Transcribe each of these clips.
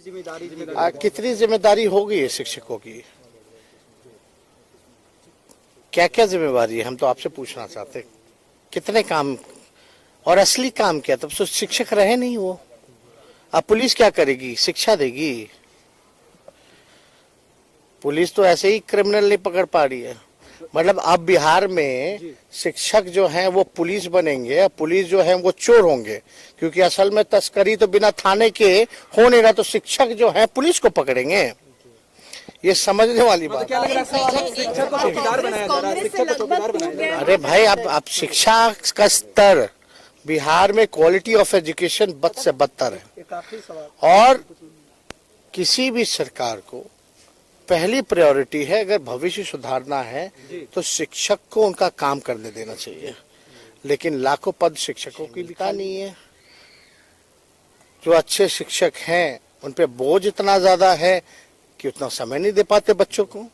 कितनी जिम्मेदारी होगी ये शिक्षकों की? क्या क्या जिम्मेवारी है, हम तो आपसे पूछना चाहते हैं। कितने काम और असली काम क्या? तब तो शिक्षक रहे नहीं वो। अब पुलिस क्या करेगी? शिक्षा देगी? पुलिस तो ऐसे ही क्रिमिनल नहीं पकड़ पा रही है। मतलब अब बिहार में शिक्षक जो हैं वो पुलिस बनेंगे, पुलिस जो है वो चोर होंगे, क्योंकि असल में तस्करी तो बिना थाने के हो नहीं रहा, तो शिक्षक जो है पुलिस को पकड़ेंगे। ये समझने वाली बात। क्या लग रहा है शिक्षक को चौकीदार बनाया जा रहा है? शिक्षक को चौकीदार बनाया जा रहा है। अरे भाई, अब शिक्षा का स्तर बिहार में, क्वालिटी ऑफ एजुकेशन बद से बदतर है। और किसी भी सरकार को पहली प्रायोरिटी है, अगर भविष्य सुधारना है तो शिक्षक को उनका काम करने देना चाहिए। लेकिन लाखों पद शिक्षकों की भी नहीं है। जो अच्छे शिक्षक हैं उन पे बोझ इतना ज्यादा है कि उतना समय नहीं दे पाते बच्चों को।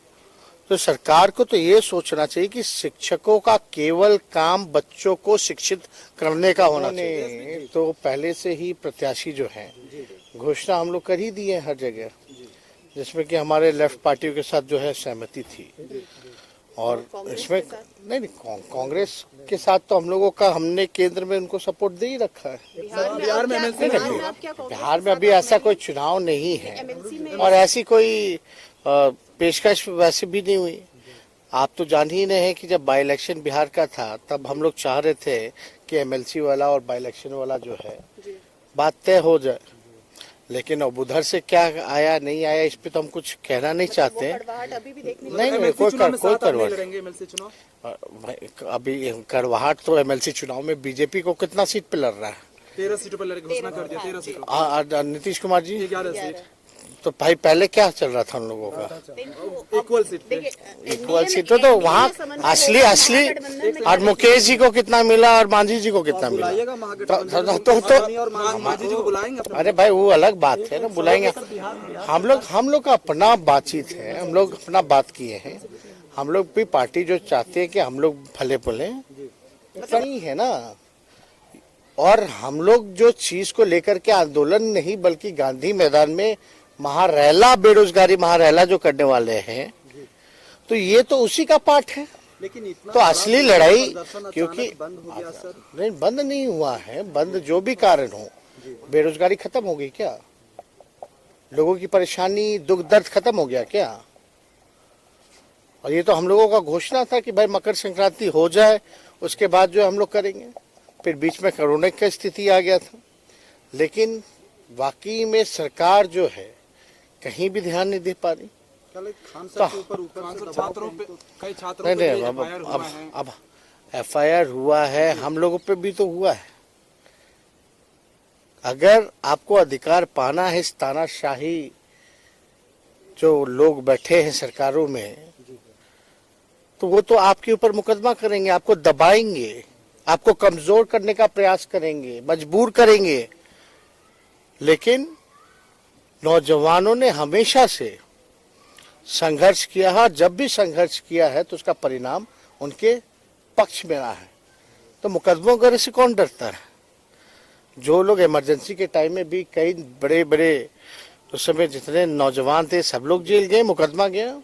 तो सरकार को तो ये सोचना चाहिए कि शिक्षकों का केवल काम बच्चों को शिक्षित करने का होना चाहिए। तो पहले से ही प्रत्याशी जो हैं, घोषणा हम लोग कर ही दिए हर जगह, जिसमें कि हमारे लेफ्ट पार्टियों के साथ जो है सहमति थी। और इसमें नहीं, कांग्रेस के साथ तो हम लोगों का, हमने केंद्र में उनको सपोर्ट दे ही रखा है। बिहार में अभी ऐसा कोई चुनाव नहीं है और ऐसी कोई पेशकश वैसे भी नहीं हुई। आप तो जान ही नहीं है कि जब बाई इलेक्शन बिहार का था तब हम लोग चाह रहे थे कि एमएलसी वाला और बाई इलेक्शन वाला जो है बात तय हो जाए। लेकिन अब उधर से क्या आया नहीं आया इस पे तो हम कुछ कहना नहीं चाहते। नहीं, कोई अभी कड़वाहट तो एमएलसी चुनाव में बीजेपी को कितना सीट पे लड़ रहा है? 13 सीटों पर घोषणा कर दिया। 13 सीटों। नीतीश कुमार जी 11 सीट। तो भाई पहले क्या चल रहा था उन लोगों का? इक्वल सीटों तो वहाँ असली और मुकेश जी को कितना मिला और मांझी जी को कितना मिला? तो बुलाएंगे। अरे भाई वो अलग बात है ना, बुलाएंगे। हम लोग का अपना बातचीत है, हम लोग अपना बात किए हैं। हम लोग भी पार्टी जो चाहते हैं कि हम लोग फले फूले नहीं है ना। और हम लोग जो चीज को लेकर के आंदोलन नहीं बल्कि गांधी मैदान में महारैला, बेरोजगारी महारैला जो करने वाले हैं, तो ये तो उसी का पार्ट है। लेकिन तो असली लड़ाई, क्योंकि नहीं बंद नहीं हुआ है, बंद जो भी कारण हो, बेरोजगारी खत्म हो गई क्या? लोगों की परेशानी, दुख दर्द खत्म हो गया क्या? और ये तो हम लोगों का घोषणा था कि भाई मकर संक्रांति हो जाए उसके बाद जो हम लोग करेंगे। फिर बीच में कोरोना की स्थिति आ गया था। लेकिन वाकई में सरकार जो है कहीं भी ध्यान नहीं दे पा रही। अब एफआईआर हुआ है, हम लोगों पे भी तो हुआ है। अगर आपको अधिकार पाना है, इस तानाशाही जो लोग बैठे हैं सरकारों में, तो वो तो आपके ऊपर मुकदमा करेंगे, आपको दबाएंगे, आपको कमजोर करने का प्रयास करेंगे, मजबूर करेंगे। लेकिन नौजवानों ने हमेशा से संघर्ष किया है। जब भी संघर्ष किया है तो उसका परिणाम उनके पक्ष में रहा है। तो मुकदमों वगैरह से कौन डरता है? जो लोग इमरजेंसी के टाइम में भी कई बड़े बड़े उस समय जितने नौजवान थे सब लोग जेल गए, मुकदमा गया,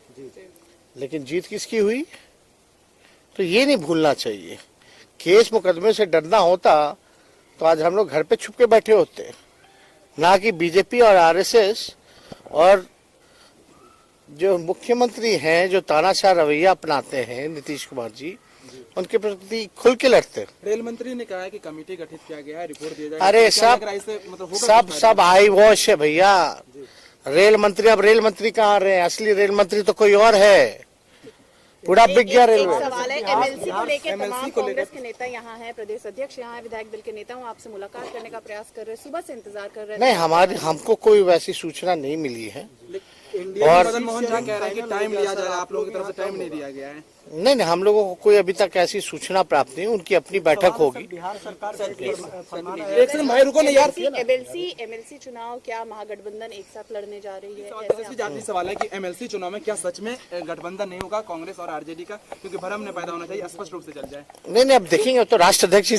लेकिन जीत किसकी हुई? तो ये नहीं भूलना चाहिए। केस मुकदमे से डरना होता तो आज हम लोग घर पे छुप के बैठे होते, ना कि बीजेपी और आरएसएस और जो मुख्यमंत्री हैं जो तानाशाह रवैया अपनाते हैं नीतीश कुमार जी, उनके प्रति खुल के लड़ते। रेल मंत्री ने कहा है कि कमेटी गठित किया गया है, रिपोर्ट दिया जाएगा। अरे सब आई वॉश है भैया। रेल मंत्री, अब रेल मंत्री कहाँ रहे? असली रेल मंत्री तो कोई और है। पूरा बिक गया रेलवे। सवाल है एमएलसी को लेकर, तमाम कांग्रेस के नेता यहाँ हैं, प्रदेश अध्यक्ष यहाँ है, विधायक दल के नेता हूँ, आपसे मुलाकात करने का प्रयास कर रहे हैं, सुबह से इंतजार कर रहे हैं। नहीं, हमको कोई वैसी सूचना नहीं मिली है। और मदन मोहन झा कह रहे हैं कि टाइम लिया जा रहा है, आप लोगों की तरफ से टाइम नहीं दिया गया है। नहीं, हम लोगों को कोई अभी तक ऐसी सूचना प्राप्त नहीं। उनकी अपनी बैठक होगी। एमएलसी चुनाव क्या महागठबंधन एक साथ लड़ने जा रही है? जाती सवाल है कि एमएलसी चुनाव में क्या सच में गठबंधन नहीं होगा कांग्रेस और आरजेडी का, क्योंकि भ्रम ने पैदा होना चाहिए, स्पष्ट रूप से चल जाए। नहीं, अब देखेंगे। तो राष्ट्र अध्यक्ष